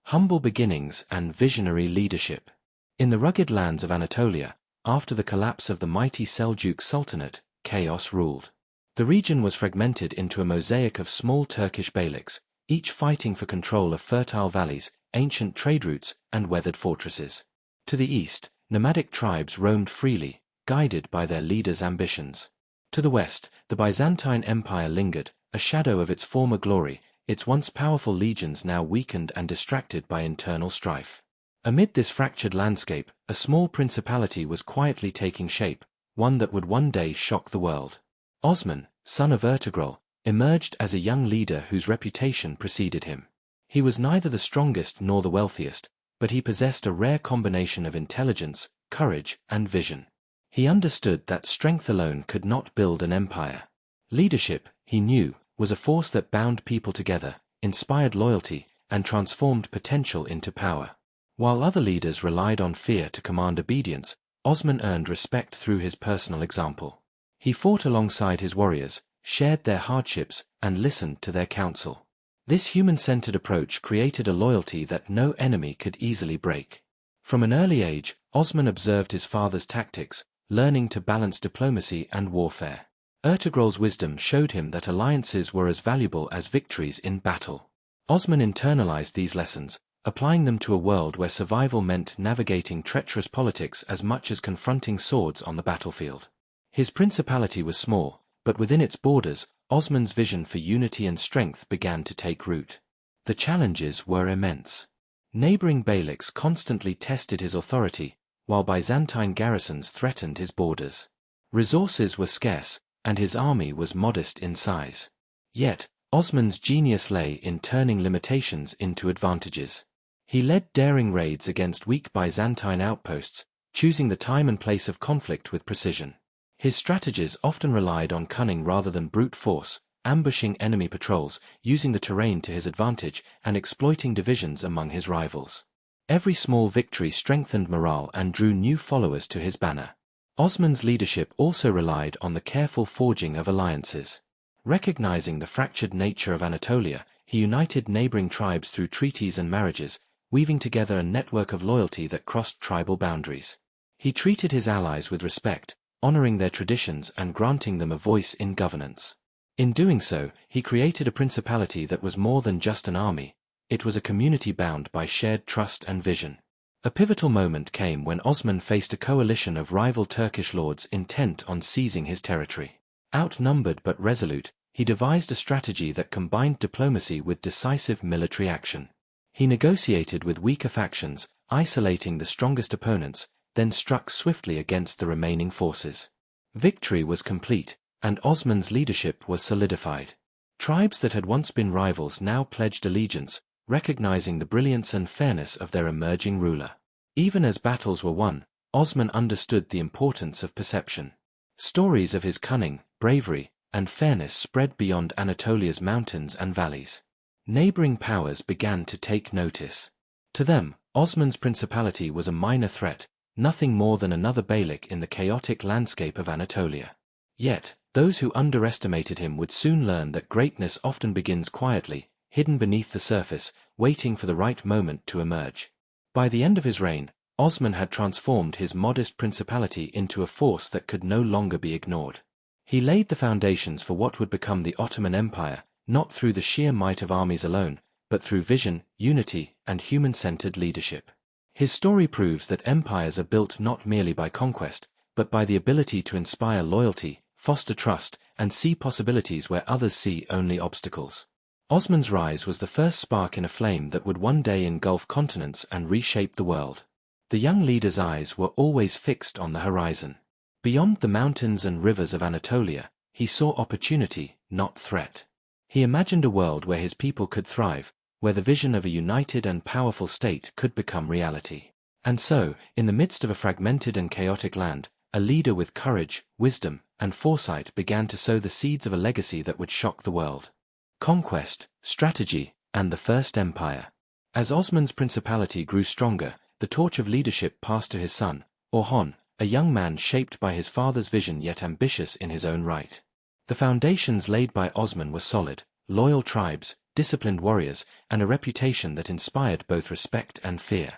Humble beginnings and visionary leadership. In the rugged lands of Anatolia, after the collapse of the mighty Seljuk Sultanate, chaos ruled. The region was fragmented into a mosaic of small Turkish beyliks, each fighting for control of fertile valleys, ancient trade routes, and weathered fortresses. To the east, nomadic tribes roamed freely, guided by their leaders' ambitions. To the west, the Byzantine Empire lingered, a shadow of its former glory, its once powerful legions now weakened and distracted by internal strife. Amid this fractured landscape, a small principality was quietly taking shape, one that would one day shock the world. Osman, son of Ertugrul, emerged as a young leader whose reputation preceded him. He was neither the strongest nor the wealthiest, but he possessed a rare combination of intelligence, courage, and vision. He understood that strength alone could not build an empire. Leadership, he knew, was a force that bound people together, inspired loyalty, and transformed potential into power. While other leaders relied on fear to command obedience, Osman earned respect through his personal example. He fought alongside his warriors, shared their hardships, and listened to their counsel. This human-centered approach created a loyalty that no enemy could easily break. From an early age, Osman observed his father's tactics, learning to balance diplomacy and warfare. Ertugrul's wisdom showed him that alliances were as valuable as victories in battle. Osman internalized these lessons, applying them to a world where survival meant navigating treacherous politics as much as confronting swords on the battlefield. His principality was small, but within its borders, Osman's vision for unity and strength began to take root. The challenges were immense. Neighboring beyliks constantly tested his authority, while Byzantine garrisons threatened his borders. Resources were scarce, and his army was modest in size. Yet, Osman's genius lay in turning limitations into advantages. He led daring raids against weak Byzantine outposts, choosing the time and place of conflict with precision. His strategies often relied on cunning rather than brute force, ambushing enemy patrols, using the terrain to his advantage, and exploiting divisions among his rivals. Every small victory strengthened morale and drew new followers to his banner. Osman's leadership also relied on the careful forging of alliances. Recognizing the fractured nature of Anatolia, he united neighboring tribes through treaties and marriages, weaving together a network of loyalty that crossed tribal boundaries. He treated his allies with respect, honoring their traditions and granting them a voice in governance. In doing so, he created a principality that was more than just an army. It was a community bound by shared trust and vision. A pivotal moment came when Osman faced a coalition of rival Turkish lords intent on seizing his territory. Outnumbered but resolute, he devised a strategy that combined diplomacy with decisive military action. He negotiated with weaker factions, isolating the strongest opponents, then struck swiftly against the remaining forces. Victory was complete, and Osman's leadership was solidified. Tribes that had once been rivals now pledged allegiance, recognizing the brilliance and fairness of their emerging ruler. Even as battles were won, Osman understood the importance of perception. Stories of his cunning, bravery, and fairness spread beyond Anatolia's mountains and valleys. Neighboring powers began to take notice. To them, Osman's principality was a minor threat, nothing more than another beylik in the chaotic landscape of Anatolia. Yet, those who underestimated him would soon learn that greatness often begins quietly, hidden beneath the surface, waiting for the right moment to emerge. By the end of his reign, Osman had transformed his modest principality into a force that could no longer be ignored. He laid the foundations for what would become the Ottoman Empire, not through the sheer might of armies alone, but through vision, unity, and human-centered leadership. His story proves that empires are built not merely by conquest, but by the ability to inspire loyalty, foster trust, and see possibilities where others see only obstacles. Osman's rise was the first spark in a flame that would one day engulf continents and reshape the world. The young leader's eyes were always fixed on the horizon. Beyond the mountains and rivers of Anatolia, he saw opportunity, not threat. He imagined a world where his people could thrive, where the vision of a united and powerful state could become reality. And so, in the midst of a fragmented and chaotic land, a leader with courage, wisdom, and foresight began to sow the seeds of a legacy that would shock the world. Conquest, strategy, and the First Empire. As Osman's principality grew stronger, the torch of leadership passed to his son, Orhan, a young man shaped by his father's vision yet ambitious in his own right. The foundations laid by Osman were solid: loyal tribes, disciplined warriors, and a reputation that inspired both respect and fear.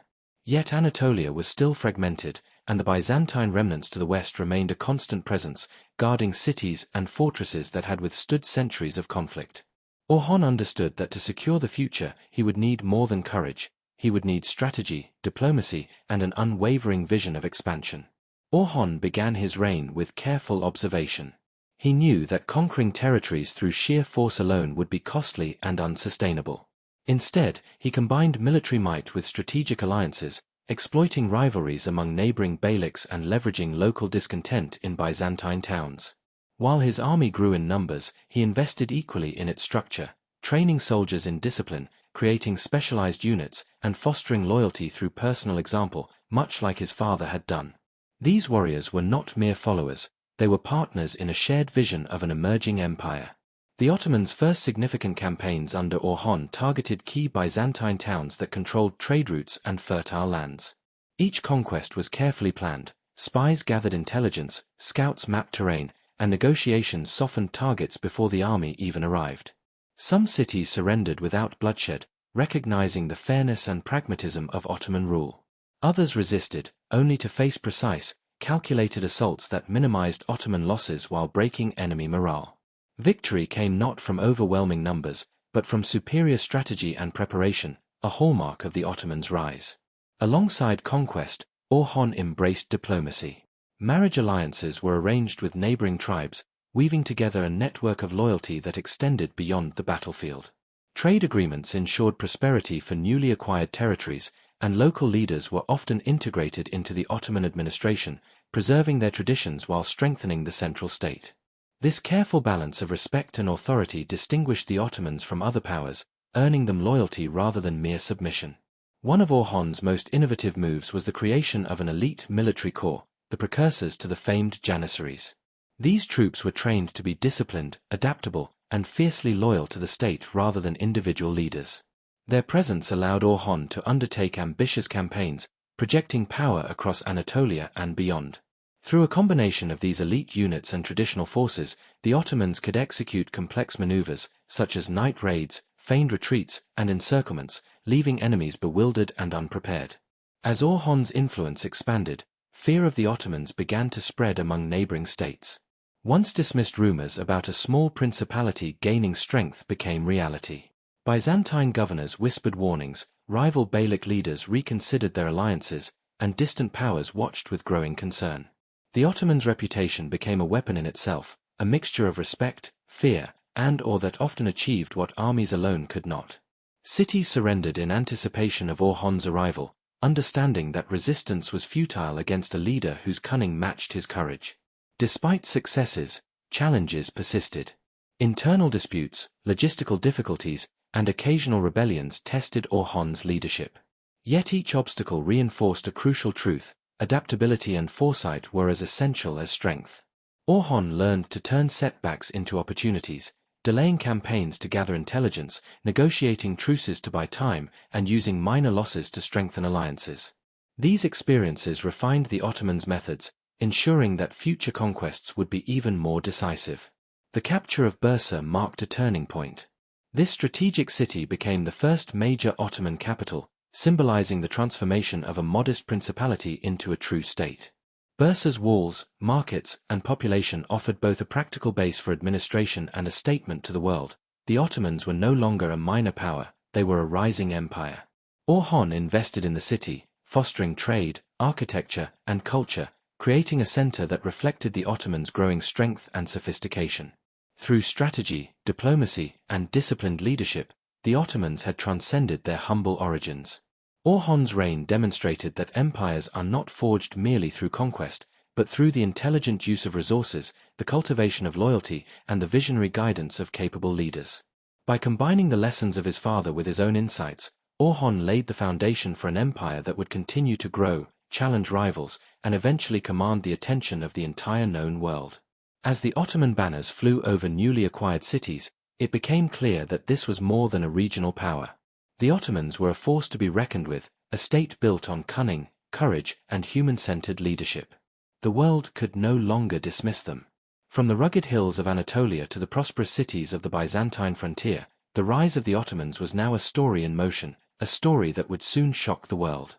Yet Anatolia was still fragmented, and the Byzantine remnants to the west remained a constant presence, guarding cities and fortresses that had withstood centuries of conflict. Orhan understood that to secure the future, he would need more than courage. He would need strategy, diplomacy, and an unwavering vision of expansion. Orhan began his reign with careful observation. He knew that conquering territories through sheer force alone would be costly and unsustainable. Instead, he combined military might with strategic alliances, exploiting rivalries among neighboring beyliks and leveraging local discontent in Byzantine towns. While his army grew in numbers, he invested equally in its structure, training soldiers in discipline, creating specialized units, and fostering loyalty through personal example, much like his father had done. These warriors were not mere followers, they were partners in a shared vision of an emerging empire. The Ottomans' first significant campaigns under Orhan targeted key Byzantine towns that controlled trade routes and fertile lands. Each conquest was carefully planned, spies gathered intelligence, scouts mapped terrain, and negotiations softened targets before the army even arrived. Some cities surrendered without bloodshed, recognizing the fairness and pragmatism of Ottoman rule. Others resisted, only to face precise, calculated assaults that minimized Ottoman losses while breaking enemy morale. Victory came not from overwhelming numbers, but from superior strategy and preparation, a hallmark of the Ottomans' rise. Alongside conquest, Orhan embraced diplomacy. Marriage alliances were arranged with neighboring tribes, weaving together a network of loyalty that extended beyond the battlefield. Trade agreements ensured prosperity for newly acquired territories, and local leaders were often integrated into the Ottoman administration, preserving their traditions while strengthening the central state. This careful balance of respect and authority distinguished the Ottomans from other powers, earning them loyalty rather than mere submission. One of Orhan's most innovative moves was the creation of an elite military corps, the precursors to the famed Janissaries. These troops were trained to be disciplined, adaptable, and fiercely loyal to the state rather than individual leaders. Their presence allowed Orhan to undertake ambitious campaigns, projecting power across Anatolia and beyond. Through a combination of these elite units and traditional forces, the Ottomans could execute complex maneuvers, such as night raids, feigned retreats, and encirclements, leaving enemies bewildered and unprepared. As Orhan's influence expanded, fear of the Ottomans began to spread among neighboring states. Once dismissed rumors about a small principality gaining strength became reality. Byzantine governors whispered warnings, rival beylik leaders reconsidered their alliances, and distant powers watched with growing concern. The Ottomans' reputation became a weapon in itself, a mixture of respect, fear, and awe that often achieved what armies alone could not. Cities surrendered in anticipation of Orhan's arrival, understanding that resistance was futile against a leader whose cunning matched his courage. Despite successes, challenges persisted. Internal disputes, logistical difficulties, and occasional rebellions tested Orhan's leadership. Yet each obstacle reinforced a crucial truth: adaptability and foresight were as essential as strength. Orhan learned to turn setbacks into opportunities, delaying campaigns to gather intelligence, negotiating truces to buy time, and using minor losses to strengthen alliances. These experiences refined the Ottomans' methods, ensuring that future conquests would be even more decisive. The capture of Bursa marked a turning point. This strategic city became the first major Ottoman capital, symbolizing the transformation of a modest principality into a true state. Bursa's walls, markets, and population offered both a practical base for administration and a statement to the world. The Ottomans were no longer a minor power, they were a rising empire. Orhan invested in the city, fostering trade, architecture, and culture, creating a center that reflected the Ottomans' growing strength and sophistication. Through strategy, diplomacy, and disciplined leadership, the Ottomans had transcended their humble origins. Orhan's reign demonstrated that empires are not forged merely through conquest, but through the intelligent use of resources, the cultivation of loyalty, and the visionary guidance of capable leaders. By combining the lessons of his father with his own insights, Orhan laid the foundation for an empire that would continue to grow, challenge rivals, and eventually command the attention of the entire known world. As the Ottoman banners flew over newly acquired cities, it became clear that this was more than a regional power. The Ottomans were a force to be reckoned with, a state built on cunning, courage, and human-centered leadership. The world could no longer dismiss them. From the rugged hills of Anatolia to the prosperous cities of the Byzantine frontier, The rise of the Ottomans was now a story in motion, a story that would soon shock the world.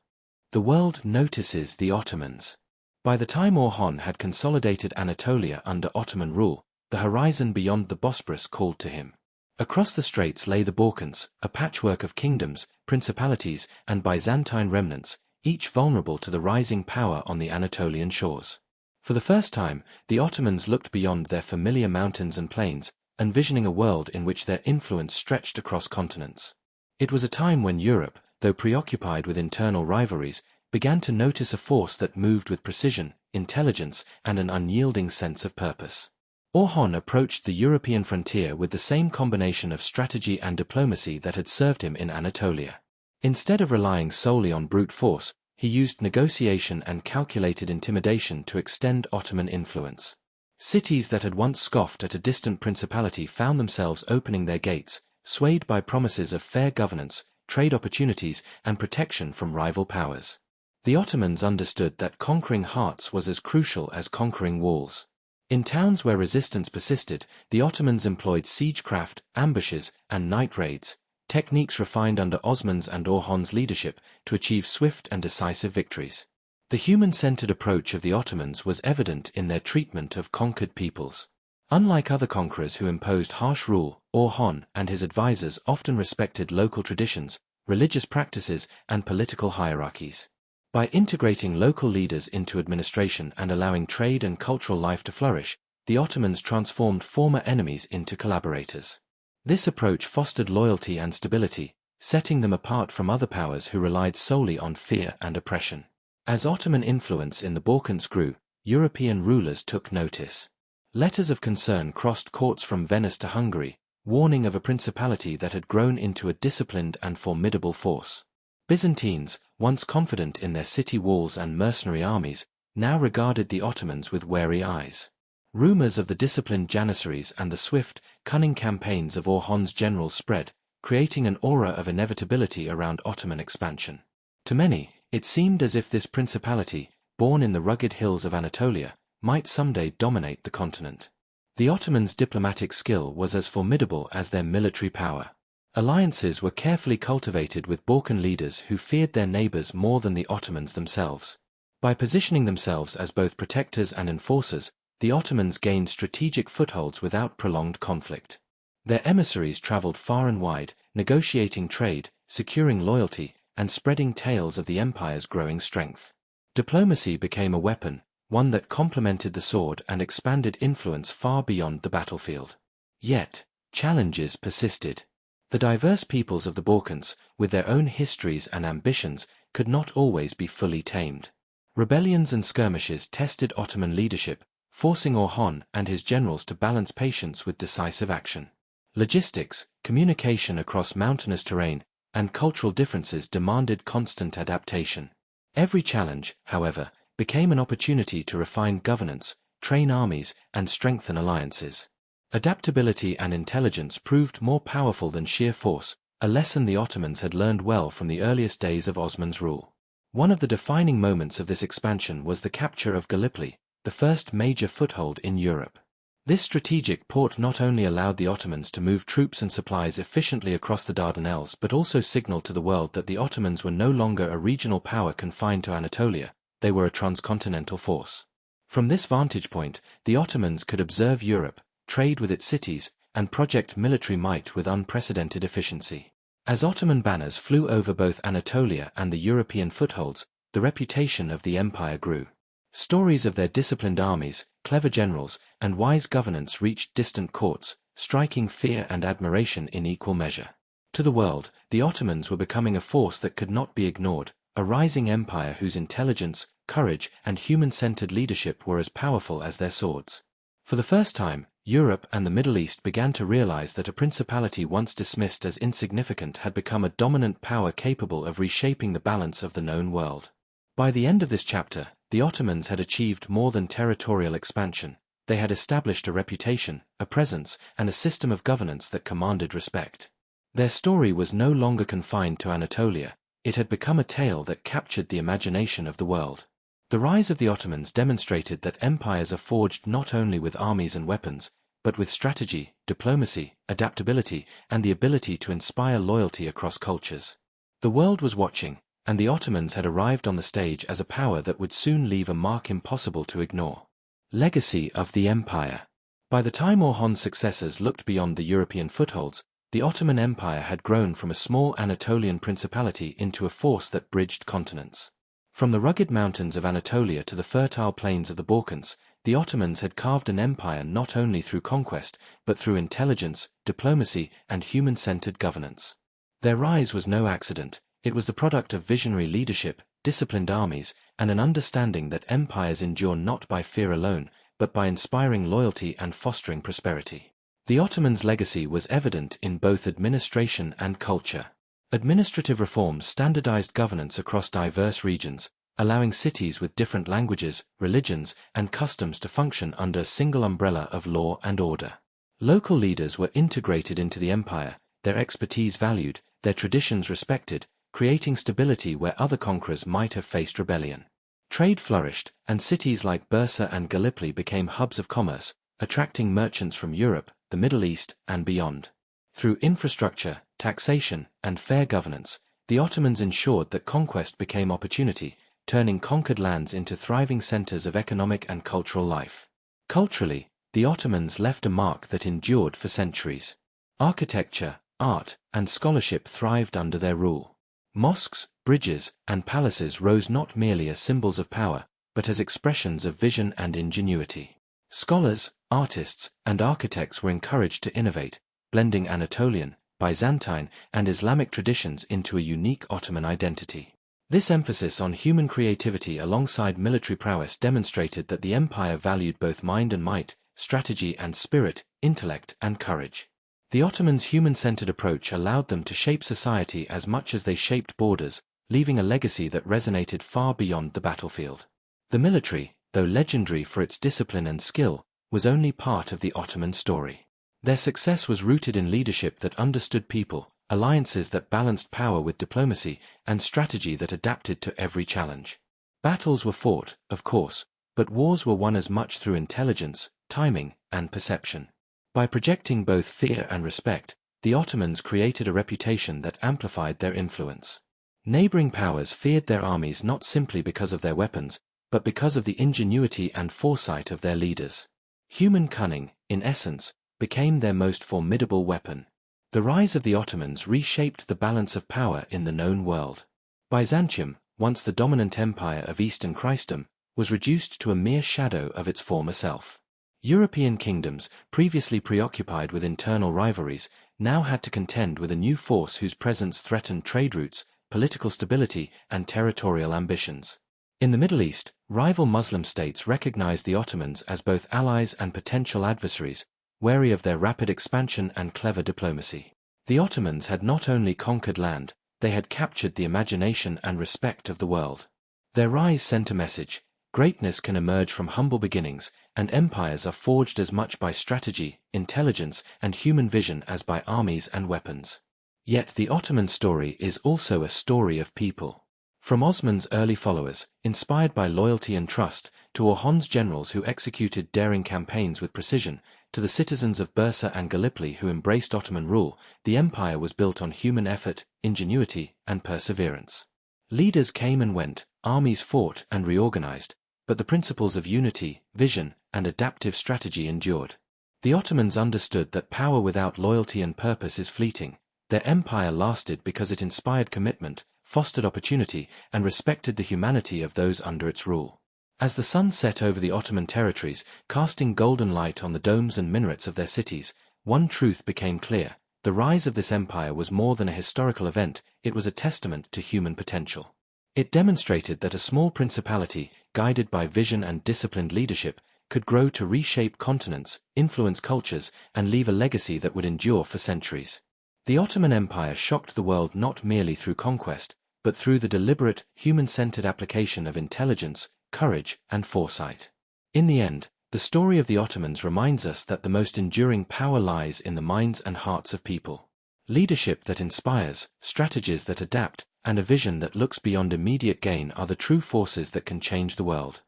The world notices the Ottomans. By the time Orhan had consolidated Anatolia under Ottoman rule, the horizon beyond the Bosporus called to him. Across the straits lay the Balkans, a patchwork of kingdoms, principalities, and Byzantine remnants, each vulnerable to the rising power on the Anatolian shores. For the first time, the Ottomans looked beyond their familiar mountains and plains, envisioning a world in which their influence stretched across continents. It was a time when Europe, though preoccupied with internal rivalries, began to notice a force that moved with precision, intelligence, and an unyielding sense of purpose. Orhan approached the European frontier with the same combination of strategy and diplomacy that had served him in Anatolia. Instead of relying solely on brute force, he used negotiation and calculated intimidation to extend Ottoman influence. Cities that had once scoffed at a distant principality found themselves opening their gates, swayed by promises of fair governance, trade opportunities, and protection from rival powers. The Ottomans understood that conquering hearts was as crucial as conquering walls. In towns where resistance persisted, the Ottomans employed siegecraft, ambushes, and night raids, techniques refined under Osman's and Orhan's leadership to achieve swift and decisive victories. The human-centered approach of the Ottomans was evident in their treatment of conquered peoples. Unlike other conquerors who imposed harsh rule, Orhan and his advisors often respected local traditions, religious practices, and political hierarchies. By integrating local leaders into administration and allowing trade and cultural life to flourish, the Ottomans transformed former enemies into collaborators. This approach fostered loyalty and stability, setting them apart from other powers who relied solely on fear and oppression. As Ottoman influence in the Balkans grew, European rulers took notice. Letters of concern crossed courts from Venice to Hungary, warning of a principality that had grown into a disciplined and formidable force. Byzantines, once confident in their city walls and mercenary armies, now regarded the Ottomans with wary eyes. Rumors of the disciplined Janissaries and the swift, cunning campaigns of Orhan's generals spread, creating an aura of inevitability around Ottoman expansion. To many, it seemed as if this principality, born in the rugged hills of Anatolia, might someday dominate the continent. The Ottomans' diplomatic skill was as formidable as their military power. Alliances were carefully cultivated with Balkan leaders who feared their neighbors more than the Ottomans themselves. By positioning themselves as both protectors and enforcers, the Ottomans gained strategic footholds without prolonged conflict. Their emissaries traveled far and wide, negotiating trade, securing loyalty, and spreading tales of the empire's growing strength. Diplomacy became a weapon, one that complemented the sword and expanded influence far beyond the battlefield. Yet, challenges persisted. The diverse peoples of the Balkans, with their own histories and ambitions, could not always be fully tamed. Rebellions and skirmishes tested Ottoman leadership, forcing Orhan and his generals to balance patience with decisive action. Logistics, communication across mountainous terrain, and cultural differences demanded constant adaptation. Every challenge, however, became an opportunity to refine governance, train armies, and strengthen alliances. Adaptability and intelligence proved more powerful than sheer force, a lesson the Ottomans had learned well from the earliest days of Osman's rule. One of the defining moments of this expansion was the capture of Gallipoli, the first major foothold in Europe. This strategic port not only allowed the Ottomans to move troops and supplies efficiently across the Dardanelles but also signaled to the world that the Ottomans were no longer a regional power confined to Anatolia, they were a transcontinental force. From this vantage point, the Ottomans could observe Europe, trade with its cities, and project military might with unprecedented efficiency. As Ottoman banners flew over both Anatolia and the European footholds, the reputation of the empire grew. Stories of their disciplined armies, clever generals, and wise governance reached distant courts, striking fear and admiration in equal measure. To the world, the Ottomans were becoming a force that could not be ignored, a rising empire whose intelligence, courage, and human-centered leadership were as powerful as their swords. For the first time, Europe and the Middle East began to realize that a principality once dismissed as insignificant had become a dominant power capable of reshaping the balance of the known world. By the end of this chapter, the Ottomans had achieved more than territorial expansion. They had established a reputation, a presence, and a system of governance that commanded respect. Their story was no longer confined to Anatolia. It had become a tale that captured the imagination of the world. The rise of the Ottomans demonstrated that empires are forged not only with armies and weapons, but with strategy, diplomacy, adaptability, and the ability to inspire loyalty across cultures. The world was watching, and the Ottomans had arrived on the stage as a power that would soon leave a mark impossible to ignore. Legacy of the Empire. By the time Orhan's successors looked beyond the European footholds, the Ottoman Empire had grown from a small Anatolian principality into a force that bridged continents. From the rugged mountains of Anatolia to the fertile plains of the Balkans, the Ottomans had carved an empire not only through conquest, but through intelligence, diplomacy, and human-centered governance. Their rise was no accident. It was the product of visionary leadership, disciplined armies, and an understanding that empires endure not by fear alone, but by inspiring loyalty and fostering prosperity. The Ottomans' legacy was evident in both administration and culture. Administrative reforms standardized governance across diverse regions, allowing cities with different languages, religions, and customs to function under a single umbrella of law and order. Local leaders were integrated into the empire, their expertise valued, their traditions respected, creating stability where other conquerors might have faced rebellion. Trade flourished, and cities like Bursa and Gallipoli became hubs of commerce, attracting merchants from Europe, the Middle East, and beyond. Through infrastructure, taxation, and fair governance, the Ottomans ensured that conquest became opportunity, turning conquered lands into thriving centers of economic and cultural life. Culturally, the Ottomans left a mark that endured for centuries. Architecture, art, and scholarship thrived under their rule. Mosques, bridges, and palaces rose not merely as symbols of power, but as expressions of vision and ingenuity. Scholars, artists, and architects were encouraged to innovate, blending Anatolian, Byzantine, and Islamic traditions into a unique Ottoman identity. This emphasis on human creativity alongside military prowess demonstrated that the empire valued both mind and might, strategy and spirit, intellect and courage. The Ottomans' human-centered approach allowed them to shape society as much as they shaped borders, leaving a legacy that resonated far beyond the battlefield. The military, though legendary for its discipline and skill, was only part of the Ottoman story. Their success was rooted in leadership that understood people, alliances that balanced power with diplomacy, and strategy that adapted to every challenge. Battles were fought, of course, but wars were won as much through intelligence, timing, and perception. By projecting both fear and respect, the Ottomans created a reputation that amplified their influence. Neighboring powers feared their armies not simply because of their weapons, but because of the ingenuity and foresight of their leaders. Human cunning, in essence, became their most formidable weapon. The rise of the Ottomans reshaped the balance of power in the known world. Byzantium, once the dominant empire of Eastern Christendom, was reduced to a mere shadow of its former self. European kingdoms, previously preoccupied with internal rivalries, now had to contend with a new force whose presence threatened trade routes, political stability, and territorial ambitions. In the Middle East, rival Muslim states recognized the Ottomans as both allies and potential adversaries, wary of their rapid expansion and clever diplomacy. The Ottomans had not only conquered land, they had captured the imagination and respect of the world. Their rise sent a message: greatness can emerge from humble beginnings, and empires are forged as much by strategy, intelligence, and human vision as by armies and weapons. Yet the Ottoman story is also a story of people. From Osman's early followers, inspired by loyalty and trust, to Orhan's generals who executed daring campaigns with precision, to the citizens of Bursa and Gallipoli who embraced Ottoman rule, the empire was built on human effort, ingenuity, and perseverance. Leaders came and went, armies fought and reorganized, but the principles of unity, vision, and adaptive strategy endured. The Ottomans understood that power without loyalty and purpose is fleeting. Their empire lasted because it inspired commitment, fostered opportunity, and respected the humanity of those under its rule. As the sun set over the Ottoman territories, casting golden light on the domes and minarets of their cities, one truth became clear: the rise of this empire was more than a historical event, it was a testament to human potential. It demonstrated that a small principality, guided by vision and disciplined leadership, could grow to reshape continents, influence cultures, and leave a legacy that would endure for centuries. The Ottoman Empire shocked the world not merely through conquest, but through the deliberate, human-centered application of intelligence, courage, and foresight. In the end, the story of the Ottomans reminds us that the most enduring power lies in the minds and hearts of people. Leadership that inspires, strategies that adapt, and a vision that looks beyond immediate gain are the true forces that can change the world.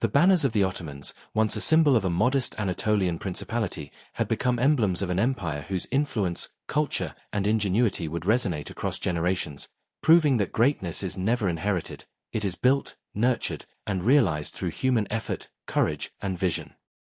The banners of the Ottomans, once a symbol of a modest Anatolian principality, had become emblems of an empire whose influence, culture, and ingenuity would resonate across generations, proving that greatness is never inherited, it is built, nurtured, and realized through human effort, courage, and vision.